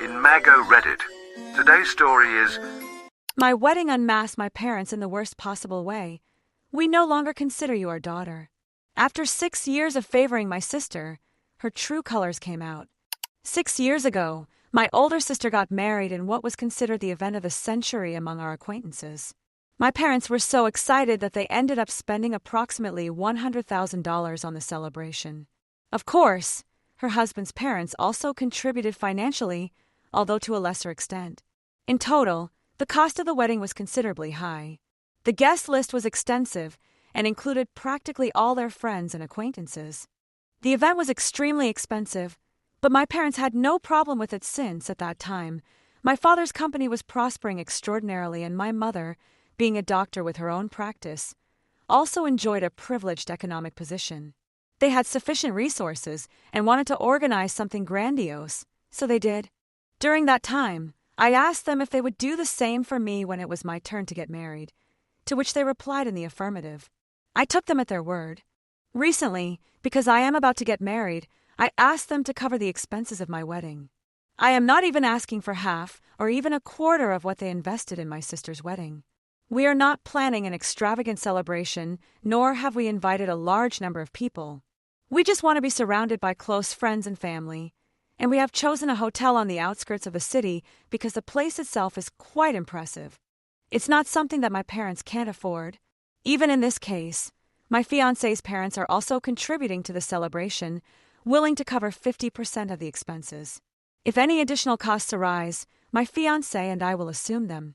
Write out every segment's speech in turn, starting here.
in Mago Reddit. Today's story is My wedding unmasked my parents in the worst possible way. We no longer consider you our daughter. After 6 years of favoring my sister, her true colors came out. 6 years ago, my older sister got married in what was considered the event of the century among our acquaintances. My parents were so excited that they ended up spending approximately $100,000 on the celebration. Of course, her husband's parents also contributed financially, although to a lesser extent. In total, the cost of the wedding was considerably high. The guest list was extensive and included practically all their friends and acquaintances. The event was extremely expensive, but my parents had no problem with it since, at that time, my father's company was prospering extraordinarily and my mother, being a doctor with her own practice, also enjoyed a privileged economic position. They had sufficient resources and wanted to organize something grandiose, so they did. During that time, I asked them if they would do the same for me when it was my turn to get married, to which they replied in the affirmative. I took them at their word. Recently, because I am about to get married, I asked them to cover the expenses of my wedding. I am not even asking for half or even a quarter of what they invested in my sister's wedding. We are not planning an extravagant celebration, nor have we invited a large number of people. We just want to be surrounded by close friends and family, and we have chosen a hotel on the outskirts of the city because the place itself is quite impressive. It's not something that my parents can't afford. Even in this case, my fiancé's parents are also contributing to the celebration, willing to cover 50% of the expenses. If any additional costs arise, my fiancé and I will assume them.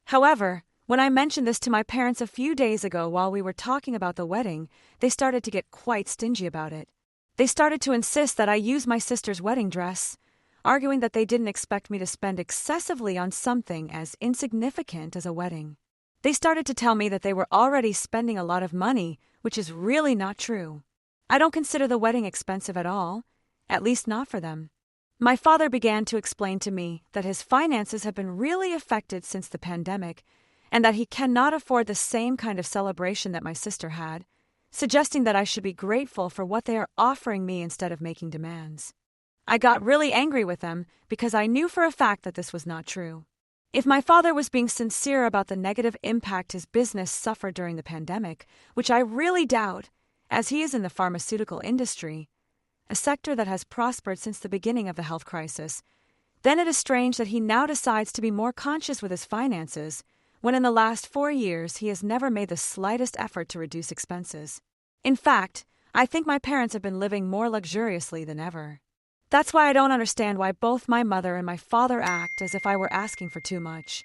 However, when I mentioned this to my parents a few days ago while we were talking about the wedding, they started to get quite stingy about it. They started to insist that I use my sister's wedding dress, arguing that they didn't expect me to spend excessively on something as insignificant as a wedding. They started to tell me that they were already spending a lot of money, which is really not true. I don't consider the wedding expensive at all, at least not for them. My father began to explain to me that his finances have been really affected since the pandemic, and that he cannot afford the same kind of celebration that my sister had, suggesting that I should be grateful for what they are offering me instead of making demands. I got really angry with them because I knew for a fact that this was not true. If my father was being sincere about the negative impact his business suffered during the pandemic, which I really doubt, as he is in the pharmaceutical industry, a sector that has prospered since the beginning of the health crisis, then it is strange that he now decides to be more conscious with his finances, when in the last 4 years he has never made the slightest effort to reduce expenses. In fact, I think my parents have been living more luxuriously than ever. That's why I don't understand why both my mother and my father act as if I were asking for too much.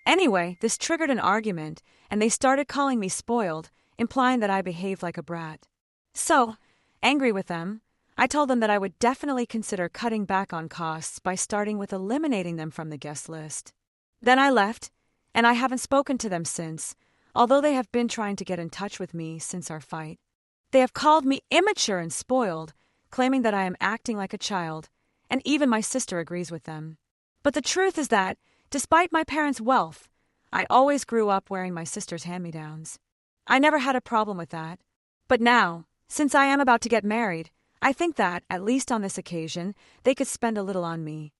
Anyway, this triggered an argument, and they started calling me spoiled, implying that I behaved like a brat. So, angry with them, I told them that I would definitely consider cutting back on costs by starting with eliminating them from the guest list. Then I left, and I haven't spoken to them since, although they have been trying to get in touch with me since our fight. They have called me immature and spoiled, claiming that I am acting like a child, and even my sister agrees with them. But the truth is that, despite my parents' wealth, I always grew up wearing my sister's hand-me-downs. I never had a problem with that. But now, since I am about to get married, I think that, at least on this occasion, they could spend a little on me.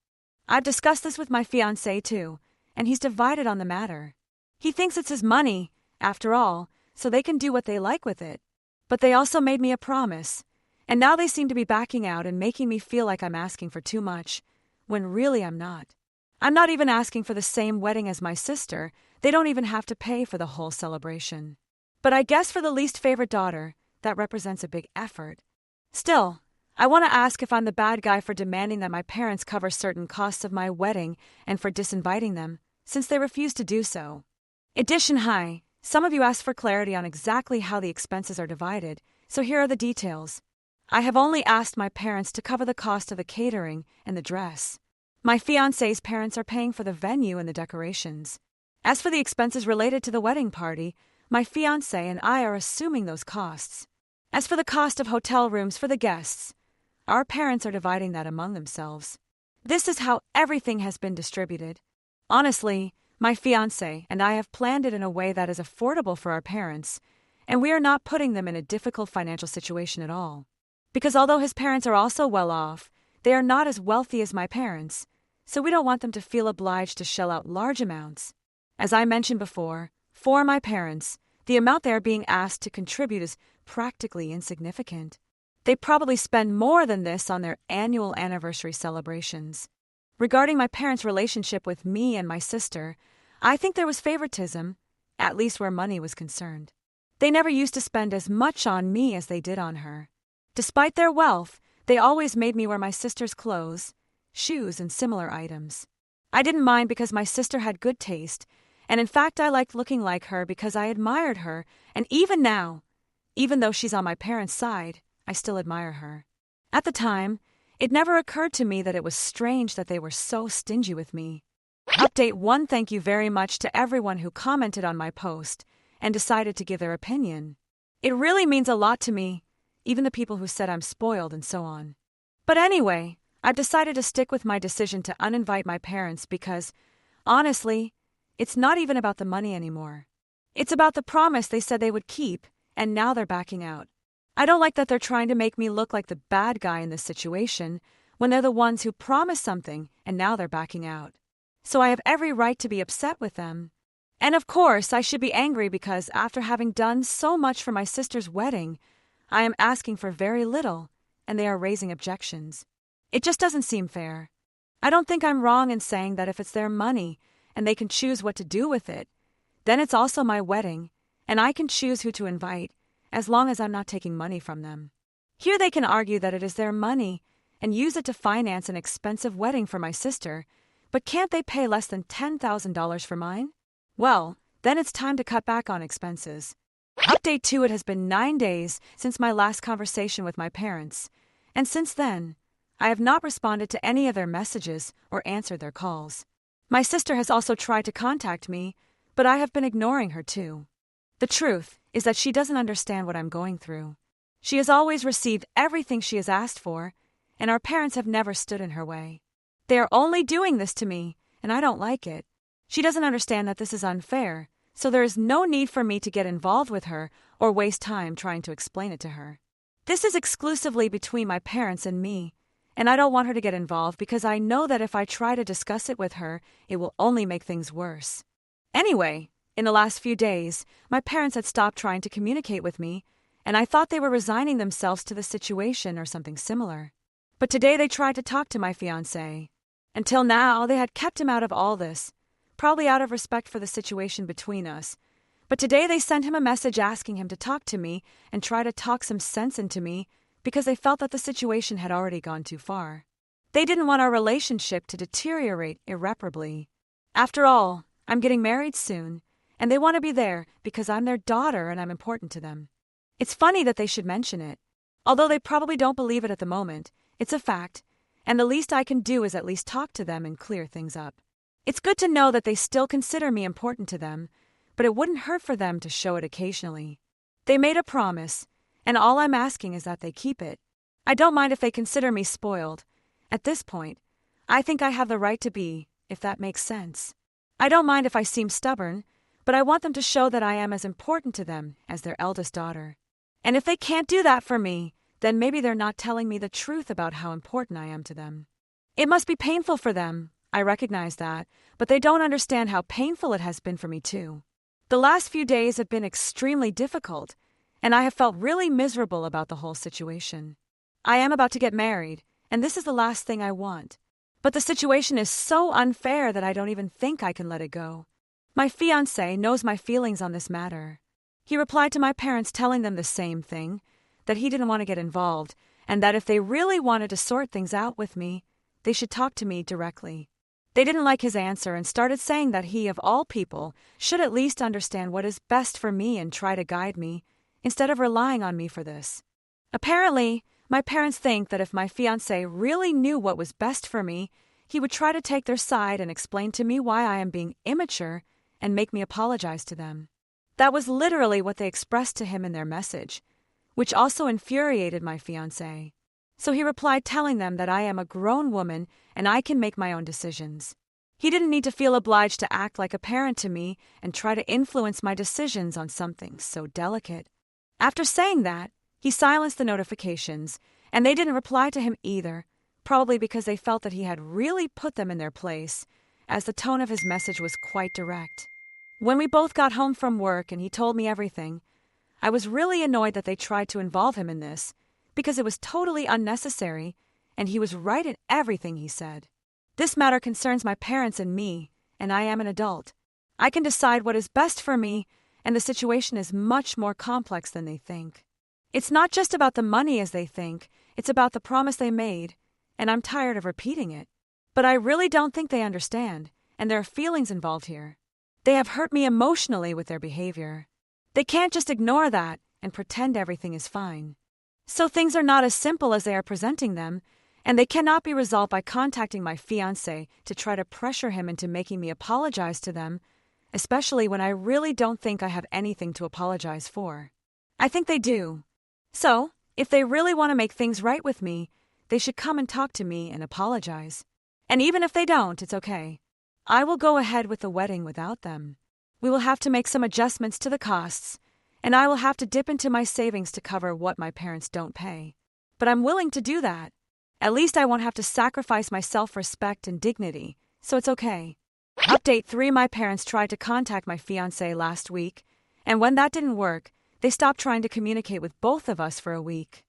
I've discussed this with my fiancé too, and he's divided on the matter. He thinks it's his money, after all, so they can do what they like with it. But they also made me a promise, and now they seem to be backing out and making me feel like I'm asking for too much, when really I'm not. I'm not even asking for the same wedding as my sister. They don't even have to pay for the whole celebration. But I guess for the least favorite daughter, that represents a big effort. Still, I want to ask if I'm the bad guy for demanding that my parents cover certain costs of my wedding and for disinviting them, since they refuse to do so. Edition High, some of you asked for clarity on exactly how the expenses are divided, so here are the details. I have only asked my parents to cover the cost of the catering and the dress. My fiancé's parents are paying for the venue and the decorations. As for the expenses related to the wedding party, my fiancé and I are assuming those costs. As for the cost of hotel rooms for the guests, our parents are dividing that among themselves. This is how everything has been distributed. Honestly, my fiancé and I have planned it in a way that is affordable for our parents, and we are not putting them in a difficult financial situation at all. Because although his parents are also well off, they are not as wealthy as my parents, so we don't want them to feel obliged to shell out large amounts. As I mentioned before, for my parents, the amount they are being asked to contribute is practically insignificant. They probably spend more than this on their annual anniversary celebrations. Regarding my parents' relationship with me and my sister, I think there was favoritism, at least where money was concerned. They never used to spend as much on me as they did on her. Despite their wealth, they always made me wear my sister's clothes, shoes, and similar items. I didn't mind because my sister had good taste, and in fact I liked looking like her because I admired her, and even now, even though she's on my parents' side, I still admire her. At the time, it never occurred to me that it was strange that they were so stingy with me. Update 1: Thank you very much to everyone who commented on my post and decided to give their opinion. It really means a lot to me, even the people who said I'm spoiled and so on. But anyway, I've decided to stick with my decision to uninvite my parents because, honestly, it's not even about the money anymore. It's about the promise they said they would keep, and now they're backing out. I don't like that they're trying to make me look like the bad guy in this situation when they're the ones who promised something and now they're backing out. So I have every right to be upset with them. And of course, I should be angry because after having done so much for my sister's wedding, I am asking for very little, and they are raising objections. It just doesn't seem fair. I don't think I'm wrong in saying that if it's their money and they can choose what to do with it, then it's also my wedding, and I can choose who to invite, as long as I'm not taking money from them. Here they can argue that it is their money and use it to finance an expensive wedding for my sister, but can't they pay less than $10,000 for mine? Well, then it's time to cut back on expenses. Update 2: It has been 9 days since my last conversation with my parents, and since then, I have not responded to any of their messages or answered their calls. My sister has also tried to contact me, but I have been ignoring her too. The truth is that she doesn't understand what I'm going through. She has always received everything she has asked for, and our parents have never stood in her way. They are only doing this to me, and I don't like it. She doesn't understand that this is unfair, so there is no need for me to get involved with her or waste time trying to explain it to her. This is exclusively between my parents and me, and I don't want her to get involved because I know that if I try to discuss it with her, it will only make things worse. Anyway, in the last few days, my parents had stopped trying to communicate with me, and I thought they were resigning themselves to the situation or something similar. But today they tried to talk to my fiancé. Until now, they had kept him out of all this, probably out of respect for the situation between us. But today they sent him a message asking him to talk to me and try to talk some sense into me because they felt that the situation had already gone too far. They didn't want our relationship to deteriorate irreparably. After all, I'm getting married soon, and they want to be there because I'm their daughter and I'm important to them. It's funny that they should mention it. Although they probably don't believe it at the moment, it's a fact, and the least I can do is at least talk to them and clear things up. It's good to know that they still consider me important to them, but it wouldn't hurt for them to show it occasionally. They made a promise, and all I'm asking is that they keep it. I don't mind if they consider me spoiled. At this point, I think I have the right to be, if that makes sense. I don't mind if I seem stubborn, but I want them to show that I am as important to them as their eldest daughter. And if they can't do that for me, then maybe they're not telling me the truth about how important I am to them. It must be painful for them, I recognize that, but they don't understand how painful it has been for me too. The last few days have been extremely difficult, and I have felt really miserable about the whole situation. I am about to get married, and this is the last thing I want. But the situation is so unfair that I don't even think I can let it go. My fiancé knows my feelings on this matter. He replied to my parents telling them the same thing, that he didn't want to get involved, and that if they really wanted to sort things out with me, they should talk to me directly. They didn't like his answer and started saying that he, of all people, should at least understand what is best for me and try to guide me, instead of relying on me for this. Apparently, my parents think that if my fiancé really knew what was best for me, he would try to take their side and explain to me why I am being immature and make me apologize to them. That was literally what they expressed to him in their message, which also infuriated my fiancé. So he replied telling them that I am a grown woman and I can make my own decisions. He didn't need to feel obliged to act like a parent to me and try to influence my decisions on something so delicate. After saying that, he silenced the notifications, and they didn't reply to him either, probably because they felt that he had really put them in their place, as the tone of his message was quite direct. When we both got home from work and he told me everything, I was really annoyed that they tried to involve him in this, because it was totally unnecessary, and he was right in everything he said. This matter concerns my parents and me, and I am an adult. I can decide what is best for me, and the situation is much more complex than they think. It's not just about the money as they think, it's about the promise they made, and I'm tired of repeating it. But I really don't think they understand, and there are feelings involved here. They have hurt me emotionally with their behavior. They can't just ignore that and pretend everything is fine. So things are not as simple as they are presenting them, and they cannot be resolved by contacting my fiancé to try to pressure him into making me apologize to them, especially when I really don't think I have anything to apologize for. I think they do. So, if they really want to make things right with me, they should come and talk to me and apologize. And even if they don't, it's okay. I will go ahead with the wedding without them. We will have to make some adjustments to the costs, and I will have to dip into my savings to cover what my parents don't pay. But I'm willing to do that. At least I won't have to sacrifice my self-respect and dignity, so it's okay. Update 3: My parents tried to contact my fiancé last week, and when that didn't work, they stopped trying to communicate with both of us for a week.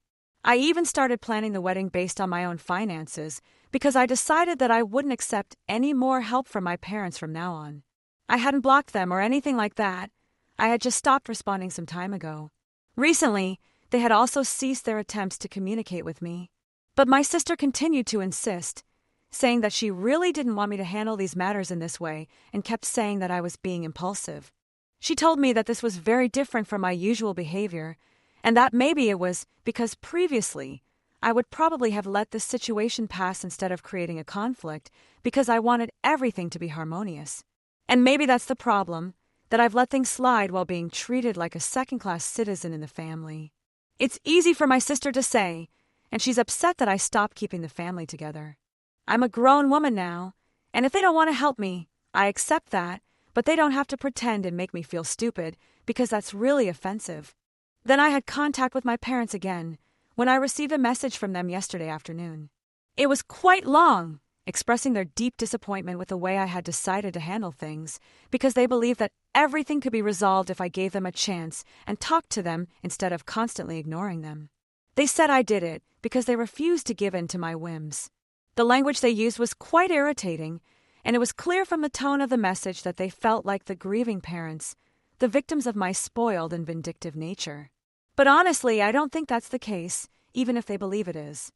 I even started planning the wedding based on my own finances because I decided that I wouldn't accept any more help from my parents from now on. I hadn't blocked them or anything like that. I had just stopped responding some time ago. Recently, they had also ceased their attempts to communicate with me. But my sister continued to insist, saying that she really didn't want me to handle these matters in this way and kept saying that I was being impulsive. She told me that this was very different from my usual behavior, and that maybe it was because previously I would probably have let this situation pass instead of creating a conflict because I wanted everything to be harmonious. And maybe that's the problem, that I've let things slide while being treated like a second-class citizen in the family. It's easy for my sister to say, and she's upset that I stopped keeping the family together. I'm a grown woman now, and if they don't want to help me, I accept that, but they don't have to pretend and make me feel stupid, because that's really offensive. Then I had contact with my parents again, when I received a message from them yesterday afternoon. It was quite long, expressing their deep disappointment with the way I had decided to handle things, because they believed that everything could be resolved if I gave them a chance and talked to them instead of constantly ignoring them. They said I did it because they refused to give in to my whims. The language they used was quite irritating, and it was clear from the tone of the message that they felt like the grieving parents, the victims of my spoiled and vindictive nature. But honestly, I don't think that's the case, even if they believe it is.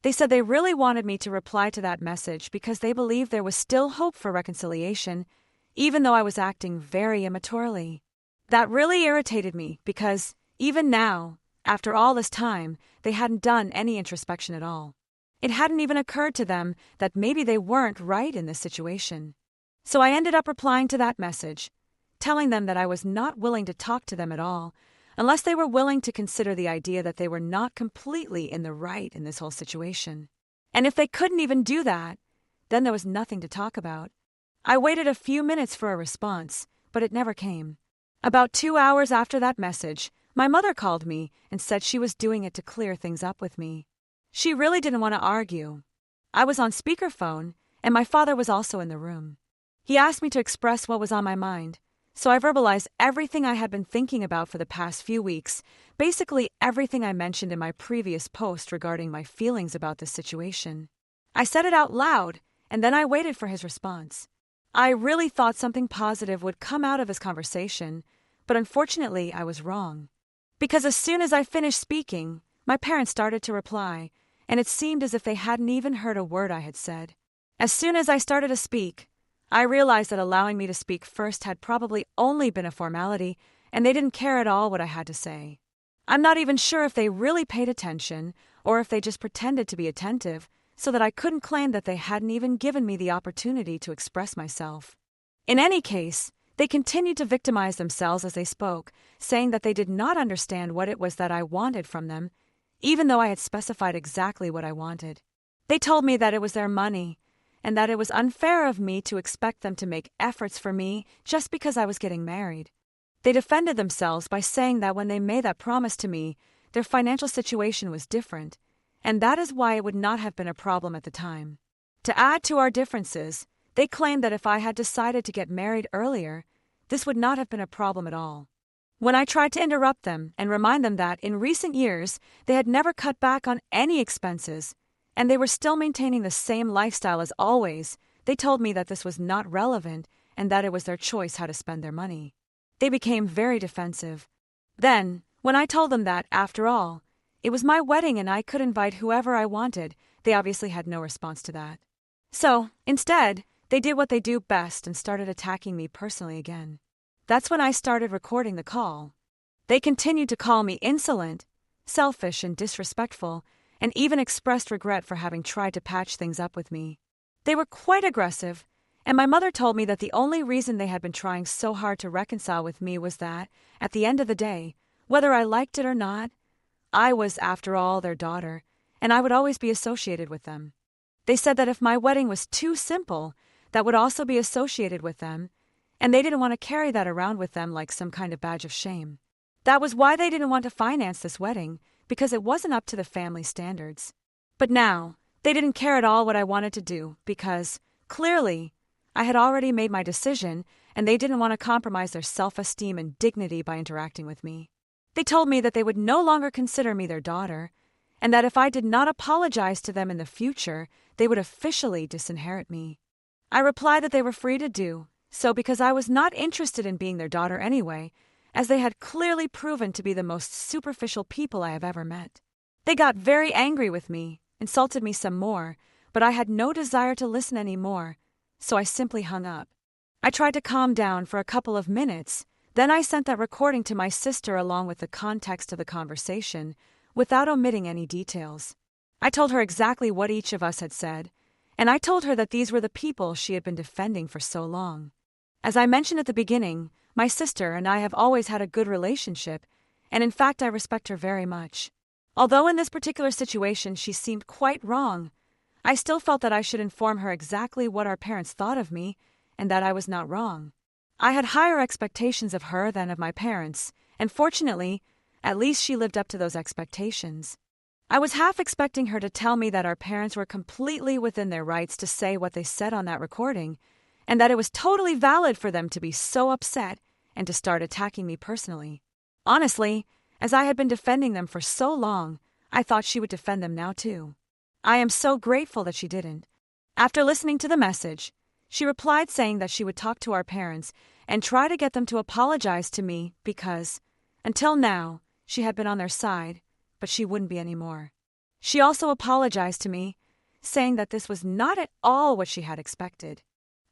They said they really wanted me to reply to that message because they believed there was still hope for reconciliation, even though I was acting very immaturely. That really irritated me because, even now, after all this time, they hadn't done any introspection at all. It hadn't even occurred to them that maybe they weren't right in this situation. So I ended up replying to that message, telling them that I was not willing to talk to them at all, unless they were willing to consider the idea that they were not completely in the right in this whole situation. And if they couldn't even do that, then there was nothing to talk about. I waited a few minutes for a response, but it never came. About 2 hours after that message, my mother called me and said she was doing it to clear things up with me. She really didn't want to argue. I was on speakerphone, and my father was also in the room. He asked me to express what was on my mind, so I verbalized everything I had been thinking about for the past few weeks, basically everything I mentioned in my previous post regarding my feelings about this situation. I said it out loud, and then I waited for his response. I really thought something positive would come out of his conversation, but unfortunately I was wrong. Because as soon as I finished speaking, my parents started to reply, and it seemed as if they hadn't even heard a word I had said. As soon as I started to speak, I realized that allowing me to speak first had probably only been a formality, and they didn't care at all what I had to say. I'm not even sure if they really paid attention, or if they just pretended to be attentive, so that I couldn't claim that they hadn't even given me the opportunity to express myself. In any case, they continued to victimize themselves as they spoke, saying that they did not understand what it was that I wanted from them, even though I had specified exactly what I wanted. They told me that it was their money, and that it was unfair of me to expect them to make efforts for me just because I was getting married. They defended themselves by saying that when they made that promise to me, their financial situation was different, and that is why it would not have been a problem at the time. To add to our differences, they claimed that if I had decided to get married earlier, this would not have been a problem at all. When I tried to interrupt them and remind them that in recent years they had never cut back on any expenses, and they were still maintaining the same lifestyle as always, they told me that this was not relevant and that it was their choice how to spend their money. They became very defensive. Then, when I told them that, after all, it was my wedding and I could invite whoever I wanted, they obviously had no response to that. So, instead, they did what they do best and started attacking me personally again. That's when I started recording the call. They continued to call me insolent, selfish, and disrespectful, and even expressed regret for having tried to patch things up with me. They were quite aggressive, and my mother told me that the only reason they had been trying so hard to reconcile with me was that, at the end of the day, whether I liked it or not, I was, after all, their daughter, and I would always be associated with them. They said that if my wedding was too simple, that would also be associated with them, and they didn't want to carry that around with them like some kind of badge of shame. That was why they didn't want to finance this wedding, because it wasn't up to the family standards. But now, they didn't care at all what I wanted to do, because, clearly, I had already made my decision, and they didn't want to compromise their self-esteem and dignity by interacting with me. They told me that they would no longer consider me their daughter, and that if I did not apologize to them in the future, they would officially disinherit me. I replied that they were free to do so because I was not interested in being their daughter anyway, as they had clearly proven to be the most superficial people I have ever met. They got very angry with me, insulted me some more, but I had no desire to listen anymore, so I simply hung up. I tried to calm down for a couple of minutes, then I sent that recording to my sister along with the context of the conversation, without omitting any details. I told her exactly what each of us had said, and I told her that these were the people she had been defending for so long. As I mentioned at the beginning, my sister and I have always had a good relationship, and in fact I respect her very much. Although in this particular situation she seemed quite wrong, I still felt that I should inform her exactly what our parents thought of me, and that I was not wrong. I had higher expectations of her than of my parents, and fortunately, at least she lived up to those expectations. I was half expecting her to tell me that our parents were completely within their rights to say what they said on that recording, and that it was totally valid for them to be so upset and to start attacking me personally. Honestly, as I had been defending them for so long, I thought she would defend them now too. I am so grateful that she didn't. After listening to the message, she replied saying that she would talk to our parents and try to get them to apologize to me because, until now, she had been on their side, but she wouldn't be anymore. She also apologized to me, saying that this was not at all what she had expected.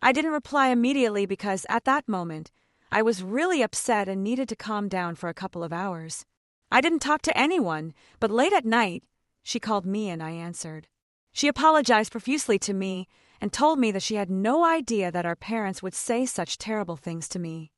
I didn't reply immediately because, at that moment, I was really upset and needed to calm down for a couple of hours. I didn't talk to anyone, but late at night, she called me and I answered. She apologized profusely to me and told me that she had no idea that our parents would say such terrible things to me.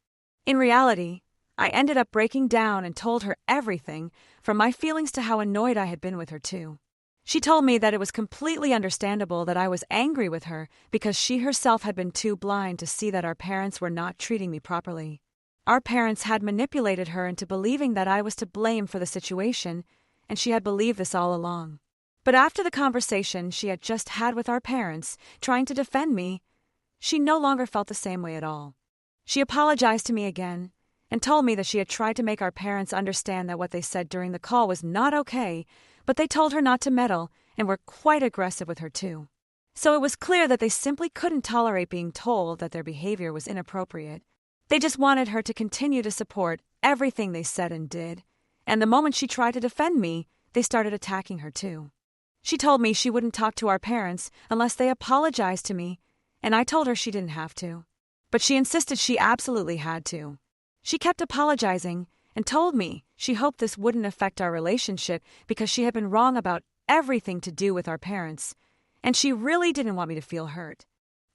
In reality, I ended up breaking down and told her everything, from my feelings to how annoyed I had been with her too. She told me that it was completely understandable that I was angry with her because she herself had been too blind to see that our parents were not treating me properly. Our parents had manipulated her into believing that I was to blame for the situation, and she had believed this all along. But after the conversation she had just had with our parents, trying to defend me, she no longer felt the same way at all. She apologized to me again, and told me that she had tried to make our parents understand that what they said during the call was not okay, but they told her not to meddle and were quite aggressive with her too. So it was clear that they simply couldn't tolerate being told that their behavior was inappropriate. They just wanted her to continue to support everything they said and did, and the moment she tried to defend me, they started attacking her too. She told me she wouldn't talk to our parents unless they apologized to me, and I told her she didn't have to. But she insisted she absolutely had to. She kept apologizing and told me she hoped this wouldn't affect our relationship because she had been wrong about everything to do with our parents, and she really didn't want me to feel hurt.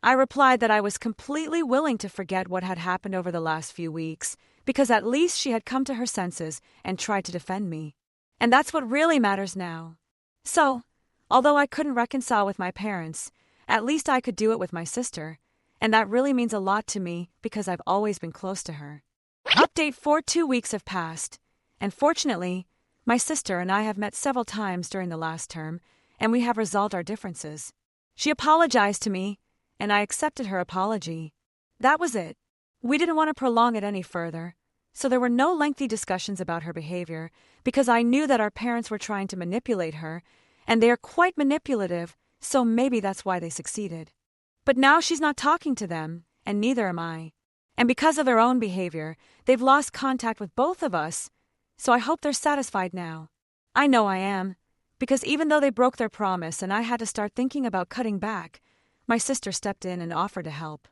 I replied that I was completely willing to forget what had happened over the last few weeks, because at least she had come to her senses and tried to defend me. And that's what really matters now. So, although I couldn't reconcile with my parents, at least I could do it with my sister, and that really means a lot to me because I've always been close to her. Update 2 weeks have passed, and fortunately, My sister and I have met several times during the last term, and we have resolved our differences. She apologized to me, and I accepted her apology. That was it. We didn't want to prolong it any further, so there were no lengthy discussions about her behavior because I knew that our parents were trying to manipulate her, and they are quite manipulative, so maybe that's why they succeeded. But now she's not talking to them, and neither am I. And because of their own behavior, they've lost contact with both of us, so I hope they're satisfied now. I know I am, because even though they broke their promise and I had to start thinking about cutting back, my sister stepped in and offered to help.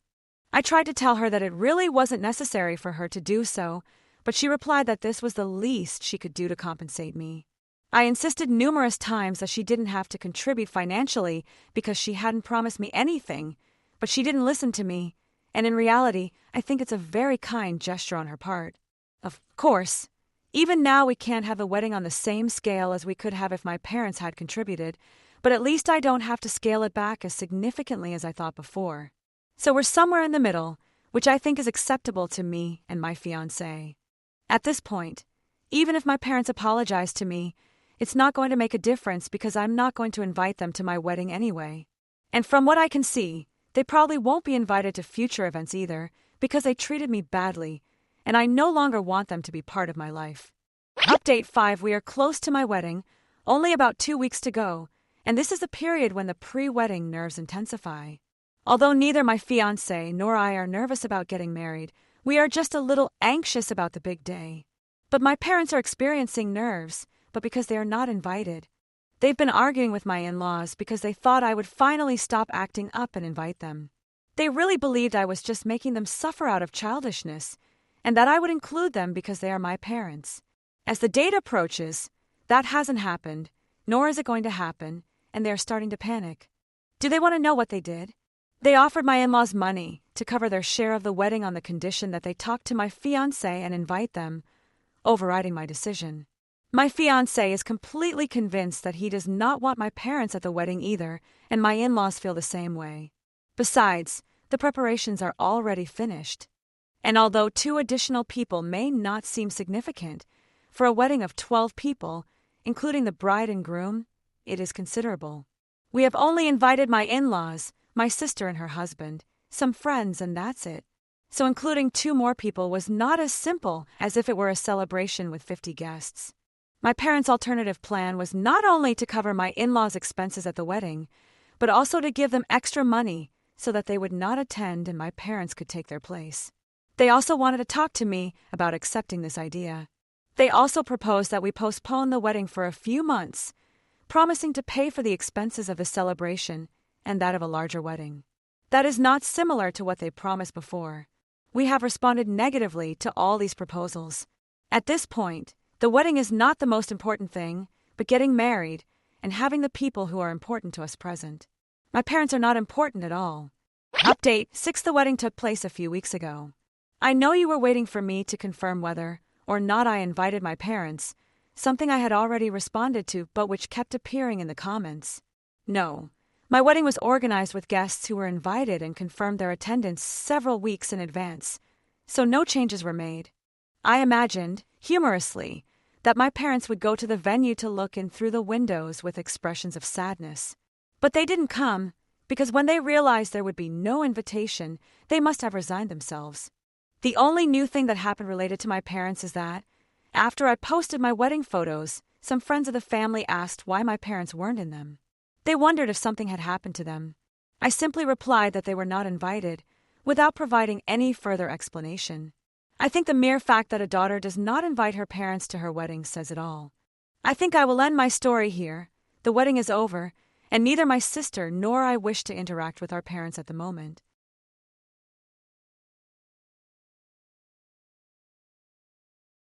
I tried to tell her that it really wasn't necessary for her to do so, but she replied that this was the least she could do to compensate me. I insisted numerous times that she didn't have to contribute financially because she hadn't promised me anything, but she didn't listen to me, and in reality, I think it's a very kind gesture on her part. Of course, even now we can't have the wedding on the same scale as we could have if my parents had contributed, but at least I don't have to scale it back as significantly as I thought before. So we're somewhere in the middle, which I think is acceptable to me and my fiancé. At this point, even if my parents apologize to me, it's not going to make a difference because I'm not going to invite them to my wedding anyway. And from what I can see, they probably won't be invited to future events either because they treated me badly, and I no longer want them to be part of my life. Update 5: We are close to my wedding, only about 2 weeks to go, and this is the period when the pre-wedding nerves intensify. Although neither my fiancé nor I are nervous about getting married, we are just a little anxious about the big day. But my parents are experiencing nerves, but because they are not invited. They've been arguing with my in-laws because they thought I would finally stop acting up and invite them. They really believed I was just making them suffer out of childishness, and that I would include them because they are my parents. As the date approaches, that hasn't happened, nor is it going to happen, and they are starting to panic. Do they want to know what they did? They offered my in-laws money to cover their share of the wedding on the condition that they talk to my fiancé and invite them, overriding my decision. My fiancé is completely convinced that he does not want my parents at the wedding either, and my in-laws feel the same way. Besides, the preparations are already finished. And although 2 additional people may not seem significant, for a wedding of 12 people, including the bride and groom, it is considerable. We have only invited my in-laws, my sister and her husband, some friends, and that's it. So including 2 more people was not as simple as if it were a celebration with 50 guests. My parents' alternative plan was not only to cover my in-laws' expenses at the wedding, but also to give them extra money so that they would not attend and my parents could take their place. They also wanted to talk to me about accepting this idea. They also proposed that we postpone the wedding for a few months, promising to pay for the expenses of the celebration and that of a larger wedding. That is not similar to what they promised before. We have responded negatively to all these proposals. At this point, the wedding is not the most important thing, but getting married and having the people who are important to us present. My parents are not important at all. Update 6: The wedding took place a few weeks ago. I know you were waiting for me to confirm whether or not I invited my parents, something I had already responded to but which kept appearing in the comments. No, my wedding was organized with guests who were invited and confirmed their attendance several weeks in advance, so no changes were made. I imagined, humorously, that my parents would go to the venue to look in through the windows with expressions of sadness. But they didn't come, because when they realized there would be no invitation, they must have resigned themselves. The only new thing that happened related to my parents is that, after I posted my wedding photos, some friends of the family asked why my parents weren't in them. They wondered if something had happened to them. I simply replied that they were not invited, without providing any further explanation. I think the mere fact that a daughter does not invite her parents to her wedding says it all. I think I will end my story here. The wedding is over, and neither my sister nor I wish to interact with our parents at the moment.